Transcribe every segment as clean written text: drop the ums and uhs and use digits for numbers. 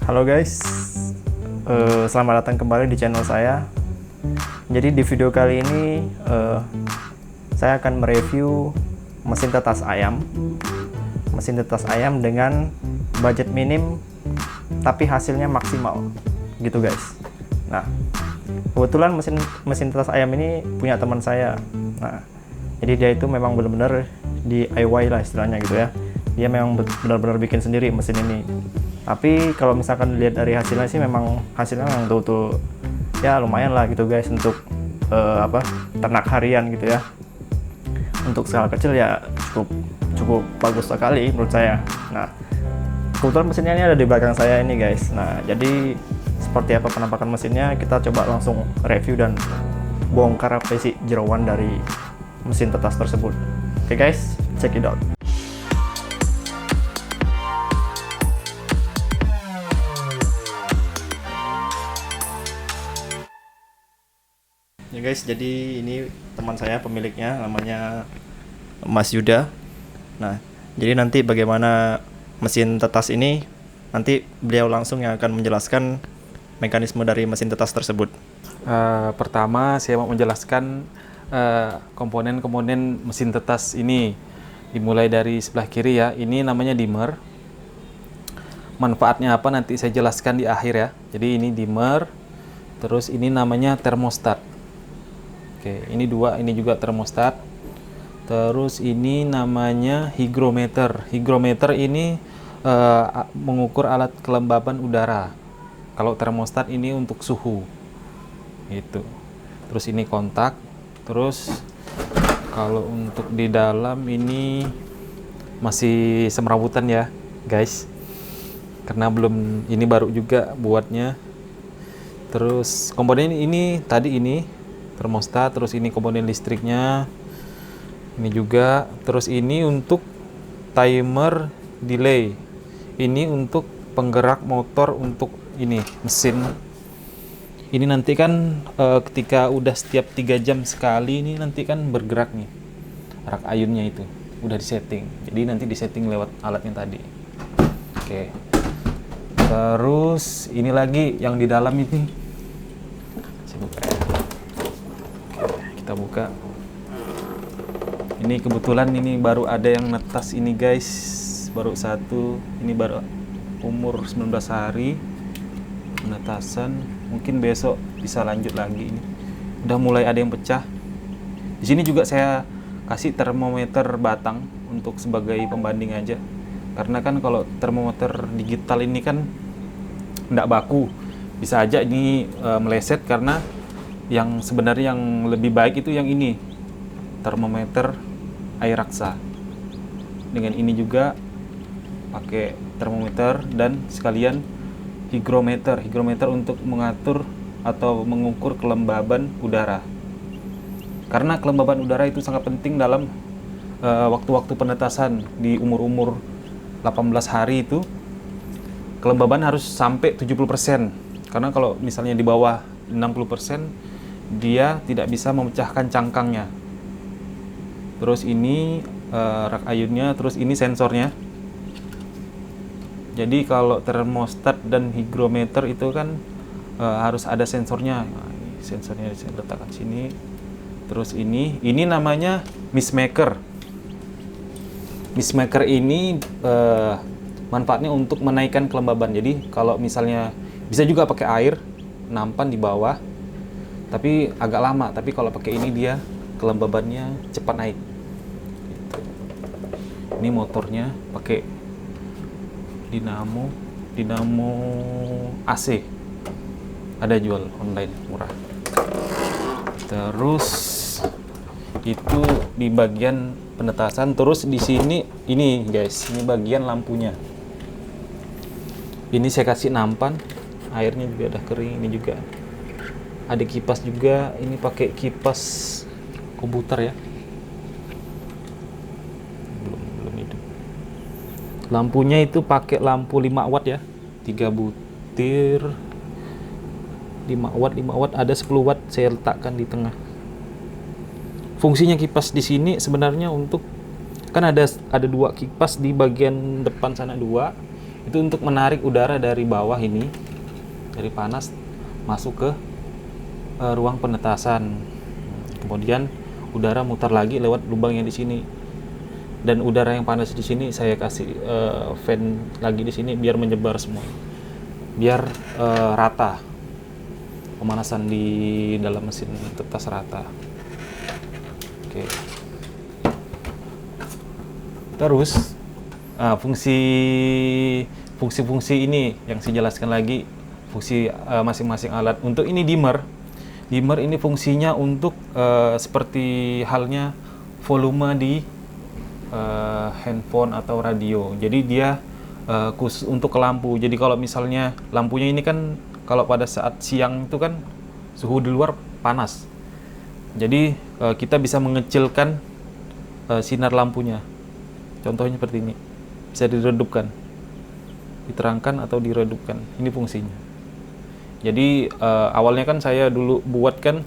Halo guys, selamat datang kembali di channel saya. Jadi di video kali ini saya akan mereview mesin tetas ayam. Mesin tetas ayam dengan budget minim tapi hasilnya maksimal, gitu guys. Nah, kebetulan mesin tetas ayam ini punya teman saya. Nah, jadi dia itu memang benar-benar DIY lah istilahnya gitu ya. Dia memang benar-benar bikin sendiri mesin ini. Tapi kalau misalkan dilihat dari hasilnya sih memang hasilnya memang tuh ya lumayan lah gitu guys untuk ternak harian gitu ya. Untuk skala kecil ya cukup bagus sekali menurut saya. Nah, kebetulan mesinnya ini ada di belakang saya ini guys. Nah, jadi seperti apa penampakan mesinnya, kita coba langsung review dan bongkar apa isi jeroan dari mesin tetas tersebut. Oke guys, check it out. Ya guys, jadi ini teman saya pemiliknya, namanya Mas Yuda. Nah, jadi nanti bagaimana mesin tetas ini, nanti beliau langsung yang akan menjelaskan mekanisme dari mesin tetas tersebut. Pertama, saya mau menjelaskan komponen-komponen mesin tetas ini. Dimulai dari sebelah kiri ya, ini namanya dimmer. Manfaatnya apa nanti saya jelaskan di akhir ya. Jadi ini dimmer, terus ini namanya termostat. Oke, ini dua, ini juga termostat. Terus ini namanya hygrometer. Hygrometer ini mengukur alat kelembaban udara. Kalau termostat ini untuk suhu. Gitu. Terus ini kontak. Terus kalau untuk di dalam ini masih semrawutan ya, guys. Karena belum, ini baru juga buatnya. Terus komponen ini tadi ini termostat, terus ini komponen listriknya, ini juga, terus ini untuk timer delay, ini untuk penggerak motor untuk ini mesin. Ini nanti kan ketika udah setiap 3 jam sekali ini nanti kan bergerak nih rak ayunnya, itu udah disetting, jadi nanti disetting lewat alatnya tadi. Oke, terus ini lagi yang di dalam ini saya buka ya. Kita buka. Ini kebetulan ini baru ada yang netas ini guys, baru satu, ini baru umur 19 hari penetasan, mungkin besok bisa lanjut lagi. Ini udah mulai ada yang pecah. Di sini juga saya kasih termometer batang untuk sebagai pembanding aja, karena kan kalau termometer digital ini kan nggak baku, bisa aja ini meleset, karena yang sebenarnya yang lebih baik itu yang ini, termometer air raksa. Dengan ini juga pakai termometer dan sekalian hygrometer. Hygrometer untuk mengatur atau mengukur kelembaban udara. Karena kelembaban udara itu sangat penting dalam waktu-waktu penetasan di umur-umur 18 hari itu. Kelembaban harus sampai 70%. Karena kalau misalnya di bawah 60%, dia tidak bisa memecahkan cangkangnya. Terus ini rak ayunnya, terus ini sensornya. Jadi kalau termostat dan hygrometer itu kan harus ada sensornya. Nah, ini sensornya saya letakkan sini. Terus ini namanya mistmaker. Mistmaker ini manfaatnya untuk menaikkan kelembaban. Jadi kalau misalnya bisa juga pakai air, nampan di bawah, tapi agak lama. Tapi kalau pakai ini dia kelembabannya cepat naik. Gitu. Ini motornya pakai dinamo AC, ada jual online murah. Terus itu di bagian penetasan. Terus di sini ini guys, ini bagian lampunya. Ini saya kasih nampan, airnya juga udah kering. Ini juga ada kipas juga, ini pakai kipas komputer ya. Belum hidup. Lampunya itu pakai lampu 5 watt ya. 3 butir 5 watt, ada 10 watt saya letakkan di tengah. Fungsinya kipas di sini sebenarnya untuk, kan ada 2 kipas di bagian depan sana 2. Itu untuk menarik udara dari bawah ini, dari panas masuk ke ruang penetasan. Kemudian udara mutar lagi lewat lubang yang di sini. Dan udara yang panas di sini saya kasih fan lagi di sini biar menyebar semua. Biar rata. Pemanasan di dalam mesin tetas rata. Oke. Terus fungsi-fungsi ini yang saya jelaskan lagi, fungsi masing-masing alat. Untuk ini dimmer ini fungsinya untuk seperti halnya volume di handphone atau radio. Jadi dia khusus untuk lampu. Jadi kalau misalnya lampunya ini kan kalau pada saat siang itu kan suhu di luar panas. Jadi kita bisa mengecilkan sinar lampunya. Contohnya seperti ini. Bisa diredupkan. Diterangkan atau diredupkan. Ini fungsinya. Jadi awalnya kan saya dulu buatkan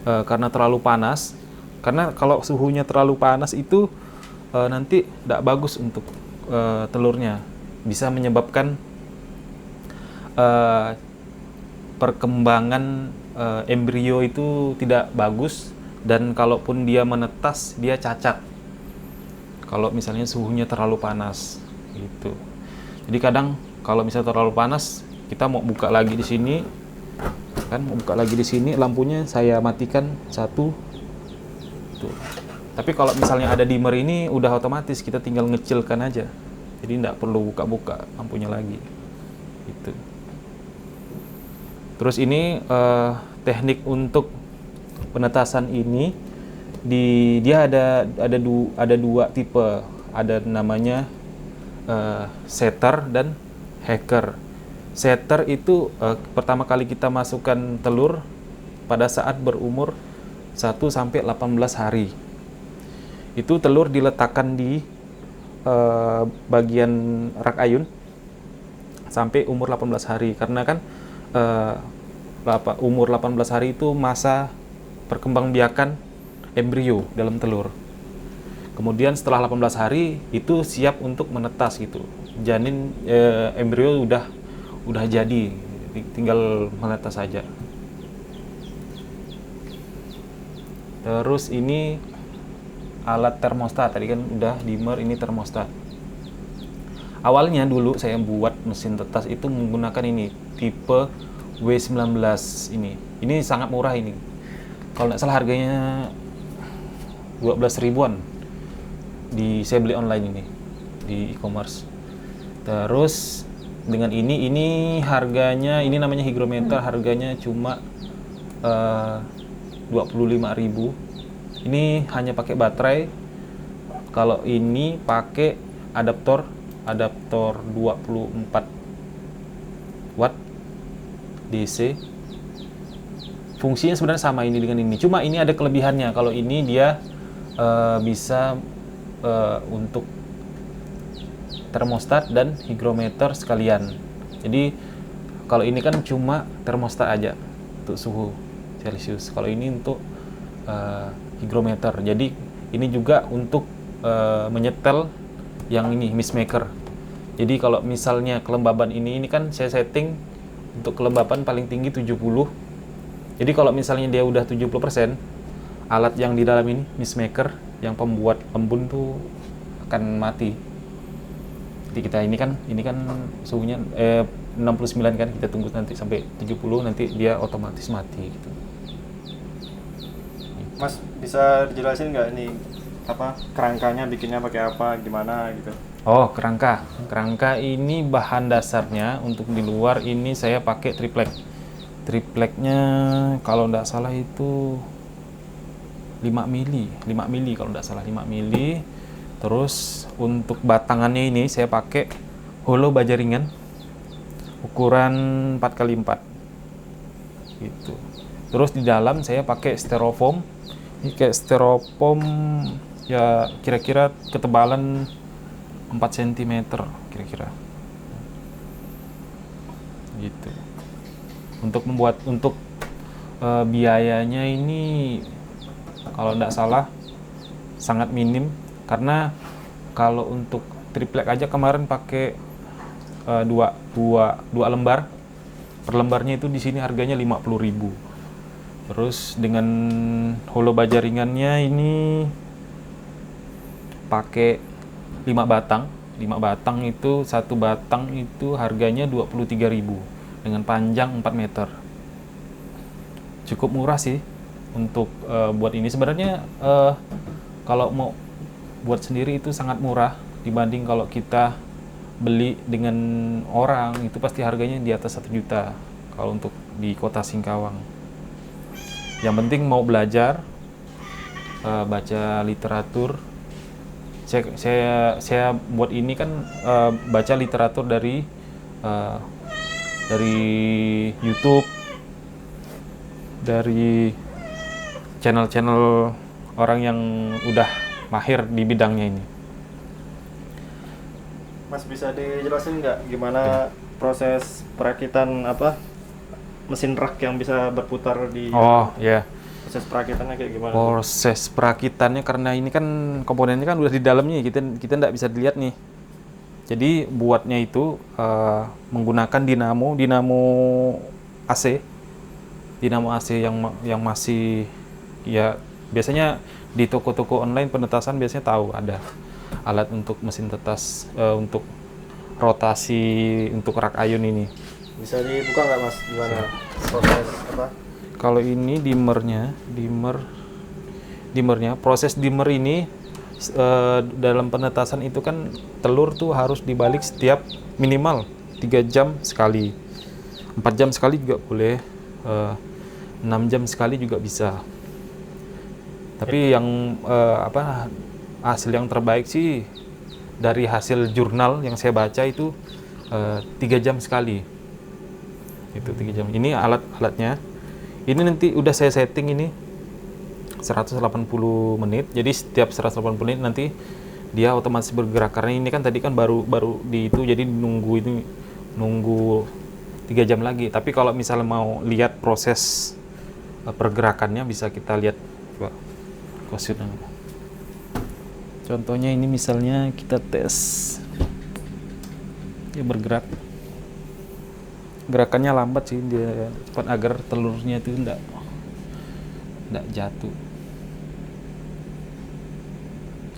karena terlalu panas. Karena kalau suhunya terlalu panas itu nanti tidak bagus untuk telurnya. Bisa menyebabkan perkembangan embrio itu tidak bagus, dan kalaupun dia menetas dia cacat kalau misalnya suhunya terlalu panas gitu. Jadi kadang kalau misalnya terlalu panas kita mau buka lagi di sini kan, mau buka lagi di sini lampunya saya matikan satu tuh. Tapi kalau misalnya ada dimmer ini udah otomatis kita tinggal ngecilkan aja, jadi tidak perlu buka-buka lampunya lagi gitu. Terus ini teknik untuk penetasan ini dia ada dua tipe, ada namanya setter dan hacker. Setter itu pertama kali kita masukkan telur pada saat berumur 1 sampai 18 hari. Itu telur diletakkan di bagian rak ayun sampai umur 18 hari, karena kan umur 18 hari itu masa perkembangbiakan embrio dalam telur. Kemudian setelah 18 hari itu siap untuk menetas gitu. Janin embrio udah jadi, tinggal menetas saja. Terus ini alat termostat, tadi kan udah dimmer, ini termostat. Awalnya dulu saya buat mesin tetas itu menggunakan ini, tipe W19 ini. Ini sangat murah ini. Kalau nggak salah harganya 12 ribuan. Saya beli online ini, di e-commerce. Terus dengan ini harganya, ini namanya hygrometer, harganya cuma 25.000. Ini hanya pakai baterai. Kalau ini pakai adaptor 24 watt DC. Fungsinya sebenarnya sama ini dengan ini, cuma ini ada kelebihannya. Kalau ini dia bisa untuk termostat dan hygrometer sekalian. Jadi kalau ini kan cuma termostat aja untuk suhu Celcius. Kalau ini untuk hygrometer. Jadi ini juga untuk menyetel yang ini mist maker. Jadi kalau misalnya kelembaban ini kan saya setting untuk kelembapan paling tinggi 70. Jadi kalau misalnya dia udah 70%, alat yang di dalam ini mist maker yang pembuat embun tuh akan mati. Jadi kita ini kan suhunya 69 kan, kita tunggu nanti sampai 70, nanti dia otomatis mati gitu. Mas bisa dijelasin nggak ini apa kerangkanya bikinnya pakai apa gimana gitu? Oh, kerangka ini bahan dasarnya untuk di luar ini saya pakai tripleknya kalau nggak salah itu 5 mili kalau nggak salah 5 mili. Terus untuk batangannya ini saya pakai hollow baja ringan ukuran 4x4 gitu. Terus di dalam saya pakai styrofoam. Ini kayak styrofoam ya kira-kira ketebalan 4 cm kira-kira gitu. Untuk biayanya ini kalau tidak salah sangat minim, karena kalau untuk triplek aja kemarin pakai dua lembar. Per lembarnya itu di sini harganya 50.000. Terus dengan holo baja ringannya ini pakai 5 batang. 5 batang itu, satu batang itu harganya 23.000 dengan panjang 4 meter. Cukup murah sih untuk buat ini. Sebenarnya kalau mau buat sendiri itu sangat murah dibanding kalau kita beli dengan orang, itu pasti harganya di atas 1 juta kalau untuk di kota Singkawang. Yang penting mau belajar, baca literatur. Saya buat ini kan baca literatur dari YouTube, dari channel-channel orang yang udah mahir di bidangnya ini. Mas, bisa dijelasin nggak gimana proses perakitan mesin rak yang bisa berputar di Oh ya, proses perakitannya kayak gimana? proses perakitannya karena ini kan komponennya kan udah di dalamnya, kita nggak bisa dilihat nih. Jadi buatnya itu menggunakan dinamo AC, yang masih ya, biasanya di toko-toko online penetasan biasanya tahu ada alat untuk mesin tetas, untuk rotasi untuk rak ayun ini. Bisa dibuka nggak, Mas, gimana proses Kalau ini dimmernya, proses dimmer ini dalam penetasan itu kan telur tuh harus dibalik setiap minimal 3 jam sekali, 4 jam sekali juga boleh, 6 jam sekali juga bisa. Tapi yang hasil yang terbaik sih dari hasil jurnal yang saya baca itu 3 jam sekali. Itu 3 jam. Ini alat-alatnya. Ini nanti udah saya setting ini 180 menit. Jadi setiap 180 menit nanti dia otomatis bergerak. Karena ini kan tadi kan baru di itu, jadi nunggu 3 jam lagi. Tapi kalau misalnya mau lihat proses pergerakannya bisa kita lihat. Coba contohnya ini misalnya kita tes dia bergerak, gerakannya lambat sih dia cepat agar telurnya itu enggak jatuh.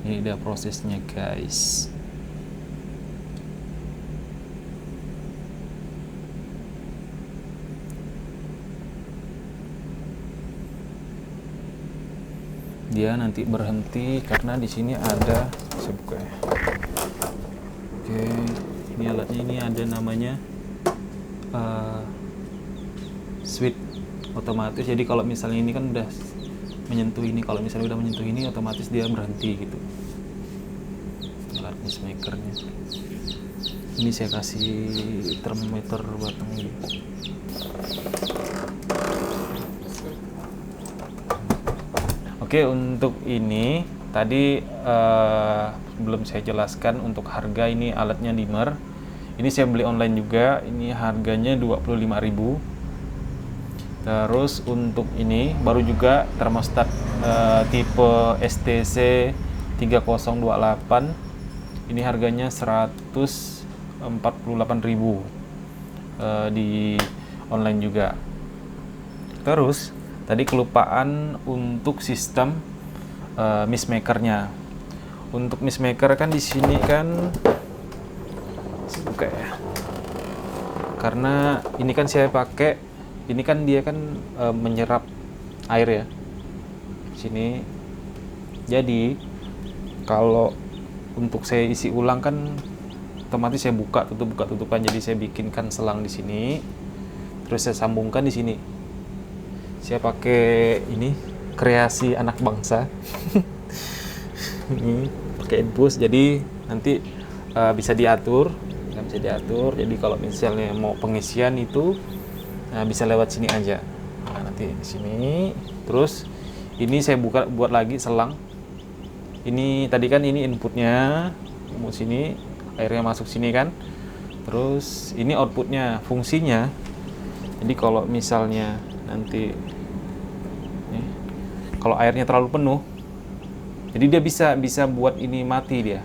Ini dia prosesnya guys. Dia nanti berhenti karena di sini ada, saya buka ya. Oke, ini alatnya, ini ada namanya switch otomatis. Jadi kalau misalnya ini kan udah menyentuh ini, kalau misalnya udah menyentuh ini otomatis dia berhenti gitu. Alat makernya. Ini saya kasih termometer batang gitu. Oke, untuk ini tadi belum saya jelaskan untuk harga. Ini alatnya dimmer. Ini saya beli online juga. Ini harganya 25.000. Terus untuk ini baru juga termostat tipe STC 3028. Ini harganya 148.000 di online juga. Terus tadi kelupaan untuk sistem mist makernya. Untuk mist maker kan di sini kan buka ya. Karena ini kan saya pakai, ini kan dia kan menyerap air ya. Sini. Jadi kalau untuk saya isi ulang kan otomatis saya buka tutupan. Jadi saya bikinkan selang di sini. Terus saya sambungkan di sini. Saya pakai ini kreasi anak bangsa. Ini pakai infus, jadi nanti bisa diatur. Jadi kalau misalnya mau pengisian itu bisa lewat sini aja. Nah, nanti di sini. Terus ini saya buat lagi selang. Ini tadi kan ini inputnya, mau sini airnya masuk sini kan. Terus ini outputnya, fungsinya. Jadi kalau misalnya nanti kalau airnya terlalu penuh, jadi dia bisa buat ini mati dia.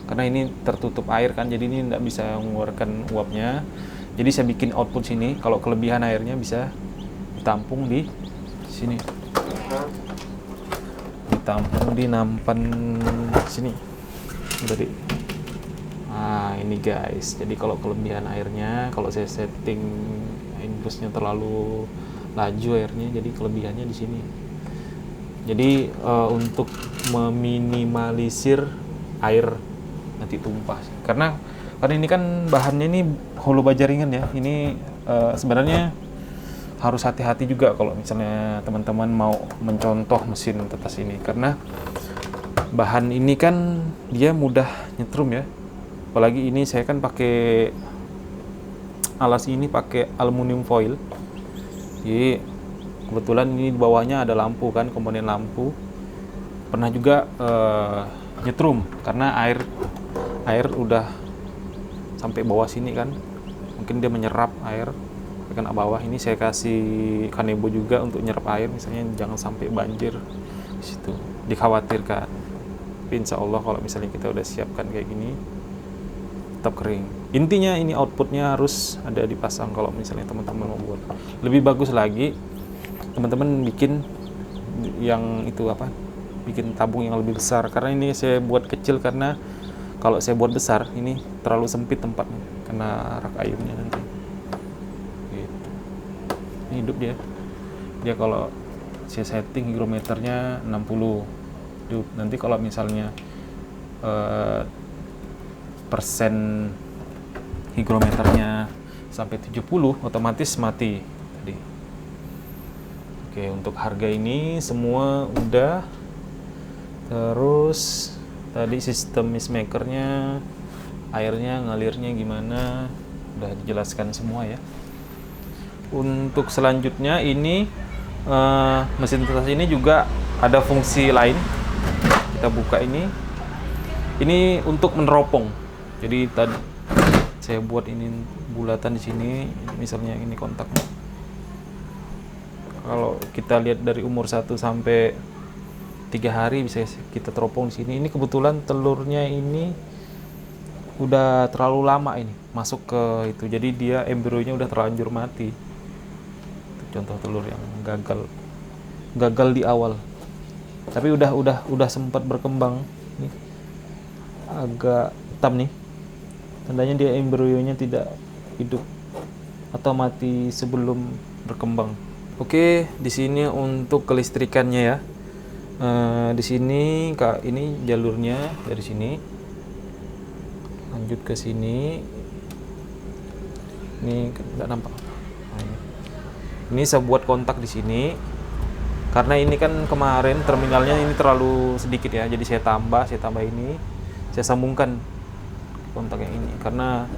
karena ini tertutup air kan, jadi ini tidak bisa mengeluarkan uapnya. Jadi saya bikin output sini, kalau kelebihan airnya bisa ditampung di sini, ditampung di nampan sini. Jadi nah ini guys, jadi kalau kelebihan airnya, kalau saya setting infusnya terlalu laju airnya, jadi kelebihannya di sini. Jadi untuk meminimalisir air nanti tumpah, karena ini kan bahannya ini holo baja ringan ya. Ini sebenarnya harus hati-hati juga kalau misalnya teman-teman mau mencontoh mesin tetas ini, karena bahan ini kan dia mudah nyetrum ya. Apalagi ini saya kan pakai alas ini pakai aluminium foil. Jadi kebetulan ini di bawahnya ada lampu kan, komponen lampu. Pernah juga nyetrum karena air udah sampai bawah sini kan, mungkin dia menyerap air ke bawah. Ini saya kasih kanebo juga untuk nyerap air, misalnya jangan sampai banjir di situ, dikhawatirkan. Tapi insya Allah kalau misalnya kita udah siapkan kayak gini tetap kering. Intinya ini outputnya harus ada dipasang kalau misalnya teman-teman mau buat. Lebih bagus lagi teman-teman bikin yang itu apa, bikin tabung yang lebih besar, karena ini saya buat kecil karena kalau saya buat besar ini terlalu sempit tempatnya, kena rak ayunnya nanti gitu. Ini hidup dia kalau saya setting hygrometernya 60 hidup. Nanti kalau misalnya persen hygrometernya sampai 70 otomatis mati tadi. Oke, untuk harga ini semua udah. Terus tadi sistem mist makernya, airnya ngalirnya gimana, udah dijelaskan semua ya. Untuk selanjutnya ini mesin tetas ini juga ada fungsi lain. Kita buka ini untuk meneropong. Jadi tadi saya buat ini bulatan di sini, misalnya ini kontaknya. Kalau kita lihat dari umur 1 sampai 3 hari bisa kita teropong di sini. Ini kebetulan telurnya ini udah terlalu lama ini masuk ke itu, jadi dia embrionya udah terlanjur mati. Itu contoh telur yang gagal di awal, tapi udah sempat berkembang. Nih agak hitam nih, tandanya dia embrionya tidak hidup atau mati sebelum berkembang. Oke, di sini untuk kelistrikannya ya. Di sini ini jalurnya dari sini lanjut ke sini. Ini nggak nampak. Ini saya buat kontak di sini karena ini kan kemarin terminalnya ini terlalu sedikit ya, jadi saya tambah ini, saya sambungkan kontak yang ini karena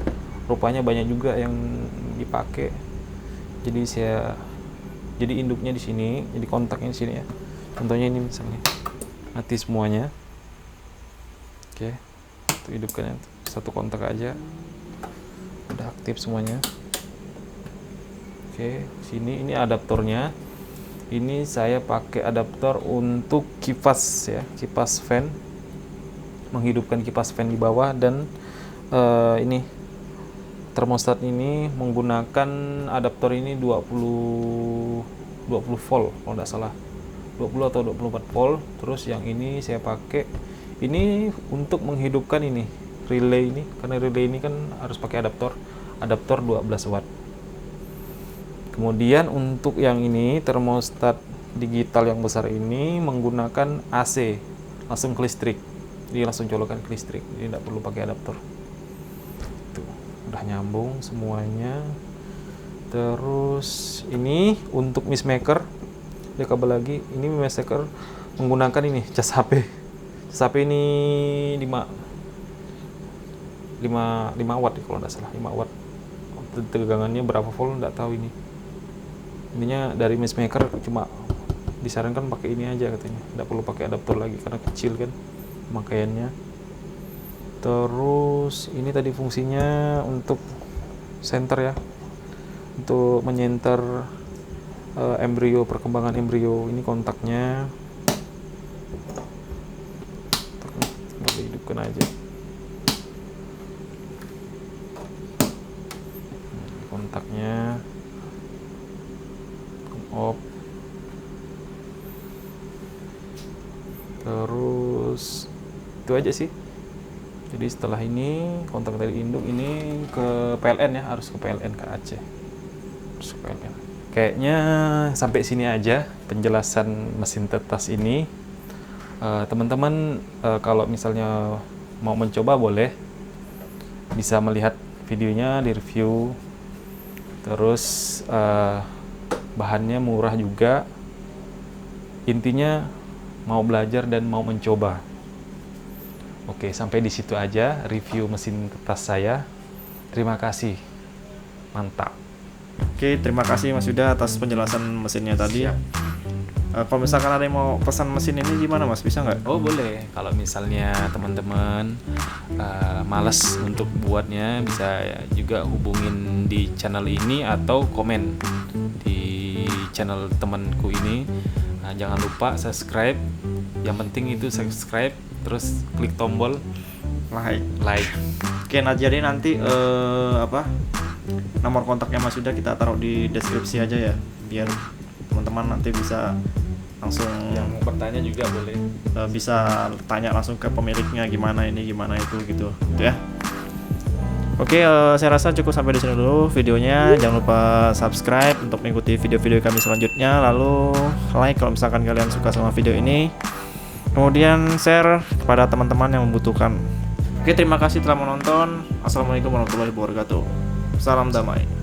rupanya banyak juga yang dipakai. Jadi induknya di sini, jadi kontaknya di sini ya. Contohnya ini misalnya mati semuanya. Oke, itu hidupkan ya. Satu kontak aja udah aktif semuanya. Oke, sini ini adaptornya. Ini saya pakai adaptor untuk kipas ya, kipas fan, menghidupkan kipas fan di bawah. Dan ini termostat ini menggunakan adaptor ini 20 volt kalau tidak salah, 20 atau 24 volt. Terus yang ini saya pakai ini untuk menghidupkan ini relay ini, karena relay ini kan harus pakai adaptor 12 watt. Kemudian untuk yang ini termostat digital yang besar ini menggunakan AC, langsung ke listrik, jadi langsung colokan ke listrik, jadi tidak perlu pakai adaptor. Tuh, udah nyambung semuanya. Terus ini untuk mist maker, ada kabel lagi. Ini mist maker menggunakan ini cas HP. Cas HP ini 5 watt ya, kalau tidak salah 5 watt. Tegangannya berapa volt tidak tahu ini. Ininya dari mist maker cuma disarankan pakai ini aja katanya, tidak perlu pakai adaptor lagi karena kecil kan pemakaiannya. Terus ini tadi fungsinya untuk center ya, untuk menyenter embrio, perkembangan embrio. Ini kontaknya, kita hidupkan aja. kontaknya, off. Terus itu aja sih. Jadi setelah ini kontak dari induk ini ke PLN ya, harus ke PLN ke Aceh. Harus ke PLN. Kayaknya sampai sini aja penjelasan mesin tetas ini. Teman-teman kalau misalnya mau mencoba boleh bisa melihat videonya di review. Terus bahannya murah juga. Intinya mau belajar dan mau mencoba. Oke, sampai di situ aja review mesin tetas saya. Terima kasih. Mantap. Oke, terima kasih Mas Yuda atas penjelasan mesinnya tadi. Kalau misalkan ada yang mau pesan mesin ini gimana Mas, bisa nggak? Oh boleh, kalau misalnya teman-teman malas untuk buatnya bisa juga hubungin di channel ini atau komen di channel temanku ini. Jangan lupa subscribe, yang penting itu subscribe, terus klik tombol like. Oke, nah jadi nanti nomor kontaknya Mas Yuda kita taruh di deskripsi aja ya, biar teman-teman nanti bisa langsung Yang mau bertanya juga boleh. bisa tanya langsung ke pemiliknya gimana ini gimana itu gitu ya. Oke, saya rasa cukup sampai di sini dulu videonya. Jangan lupa subscribe untuk mengikuti video-video kami selanjutnya. Lalu like kalau misalkan kalian suka sama video ini. Kemudian share kepada teman-teman yang membutuhkan. Oke, terima kasih telah menonton. Assalamualaikum warahmatullahi wabarakatuh. Salam damai.